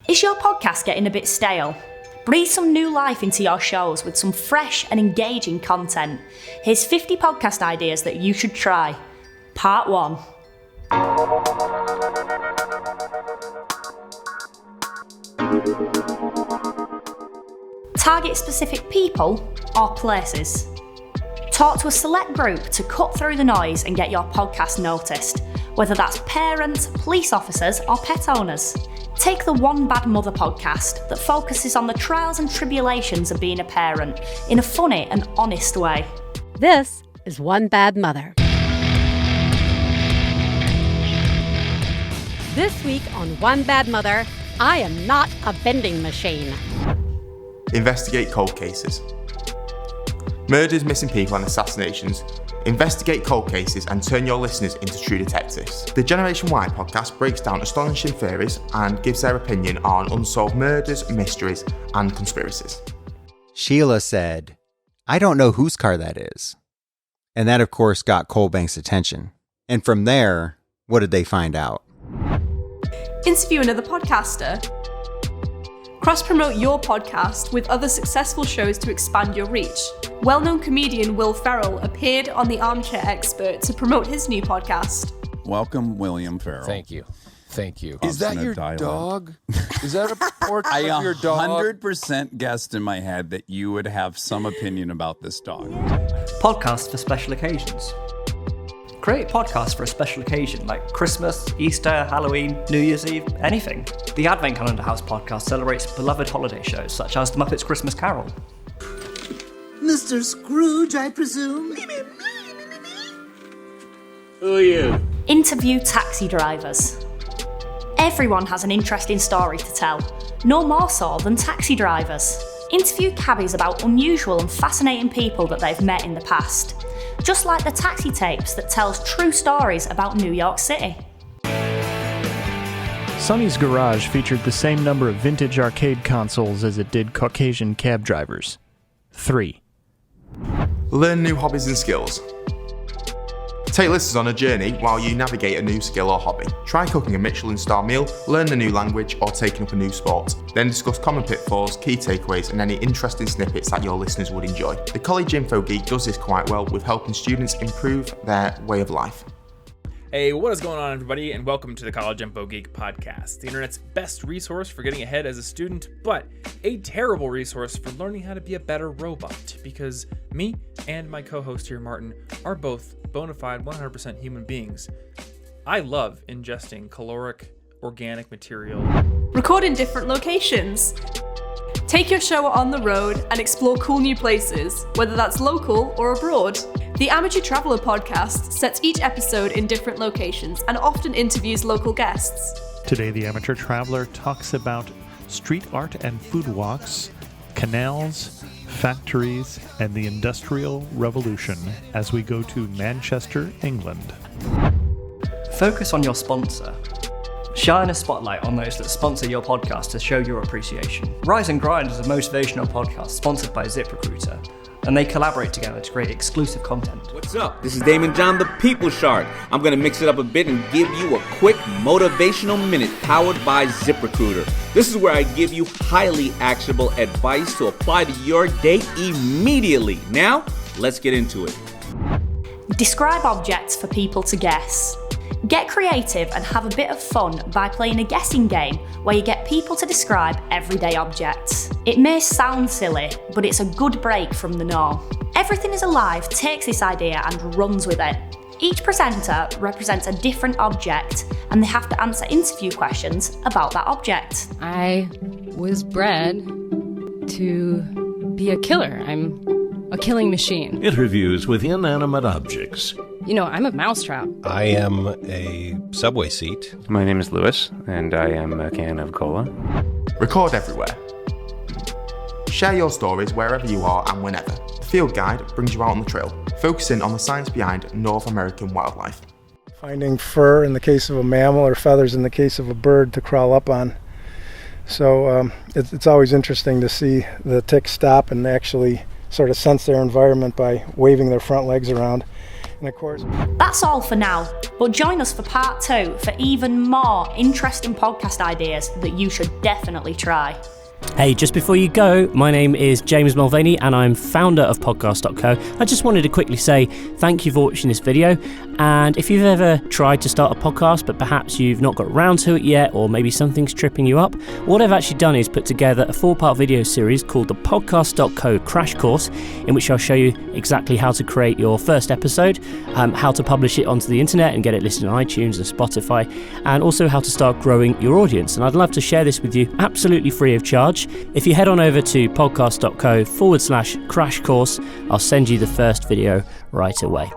Is your podcast getting a bit stale? Breathe some new life into your shows with some fresh and engaging content. Here's 50 podcast ideas that you should try. Part 1. Target specific people or places. Talk to a select group to cut through the noise and get your podcast noticed, whether that's parents, police officers, or pet owners. Take the One Bad Mother podcast that focuses on the trials and tribulations of being a parent in a funny and honest way. This is One Bad Mother. This week on One Bad Mother, I am not a vending machine. Investigate cold cases. Murders, missing people and assassinations. Investigate cold cases and turn your listeners into true detectives. The Generation Y podcast breaks down astonishing theories and gives their opinion on unsolved murders, mysteries and conspiracies. Sheila said, "I don't know whose car that is." And that, of course, got Colbank's attention. And from there, what did they find out? Interview another podcaster. Cross-promote your podcast with other successful shows to expand your reach. Well-known comedian Will Ferrell appeared on The Armchair Expert to promote his new podcast. Welcome, William Ferrell. Thank you. Is that your dog? Is that a portrait of your dog? I 100% guessed in my head that you would have some opinion about this dog. Podcast for special occasions. Create a podcast for a special occasion like Christmas, Easter, Halloween, New Year's Eve, anything. The Advent Calendar House podcast celebrates beloved holiday shows such as The Muppets Christmas Carol. Mr. Scrooge, I presume? Who are you? Interview taxi drivers. Everyone has an interesting story to tell, no more so than taxi drivers. Interview cabbies about unusual and fascinating people that they've met in the past. Just like the Taxi Tapes that tells true stories about New York City. Sonny's Garage featured the same number of vintage arcade consoles as it did Caucasian cab drivers. 3. Learn new hobbies and skills. Take listeners on a journey while you navigate a new skill or hobby. Try cooking a Michelin-star meal, learn a new language, or taking up a new sport. Then discuss common pitfalls, key takeaways, and any interesting snippets that your listeners would enjoy. The College Info Geek does this quite well with helping students improve their way of life. Hey, what is going on, everybody, and welcome to the College Info Geek podcast, the internet's best resource for getting ahead as a student, but a terrible resource for learning how to be a better robot, because me and my co-host here, Martin, are both bona fide 100% human beings. I love ingesting caloric, organic material. Record in different locations. Take your show on the road and explore cool new places, whether that's local or abroad. The Amateur Traveller podcast sets each episode in different locations and often interviews local guests. Today, the Amateur Traveler talks about street art and food walks, canals, factories, and the Industrial Revolution as we go to Manchester, England. Focus on your sponsor. Shine a spotlight on those that sponsor your podcast to show your appreciation. Rise and Grind is a motivational podcast sponsored by ZipRecruiter, and they collaborate together to create exclusive content. What's up? This is Damon John, the People Shark. I'm going to mix it up a bit and give you a quick motivational minute powered by ZipRecruiter. This is where I give you highly actionable advice to apply to your day immediately. Now, let's get into it. Describe objects for people to guess. Get creative and have a bit of fun by playing a guessing game where you get people to describe everyday objects. It may sound silly, but it's a good break from the norm. Everything is Alive takes this idea and runs with it. Each presenter represents a different object and they have to answer interview questions about that object. I was bred to be a killer. I'm a killing machine. Interviews with inanimate objects. You know, I'm a mousetrap. I am a subway seat. My name is Lewis, and I am a can of cola. Record everywhere. Share your stories wherever you are and whenever. The Field Guide brings you out on the trail, focusing on the science behind North American wildlife. Finding fur in the case of a mammal or feathers in the case of a bird to crawl up on. So it's always interesting to see the ticks stop and actually sort of sense their environment by waving their front legs around. And of course, That's all for now, but join us for part 2 for even more interesting podcast ideas that you should definitely try. Hey, just before you go, my name is James Mulvaney and I'm founder of Podcast.co. I just wanted to quickly say thank you for watching this video, and if you've ever tried to start a podcast but perhaps you've not got around to it yet, or maybe something's tripping you up, what I've actually done is put together a 4-part video series called the Podcast.co Crash Course, in which I'll show you exactly how to create your first episode, how to publish it onto the internet and get it listed on iTunes and Spotify, and also how to start growing your audience. And I'd love to share this with you absolutely free of charge. If you head on over to podcast.co/crash course, I'll send you the first video right away.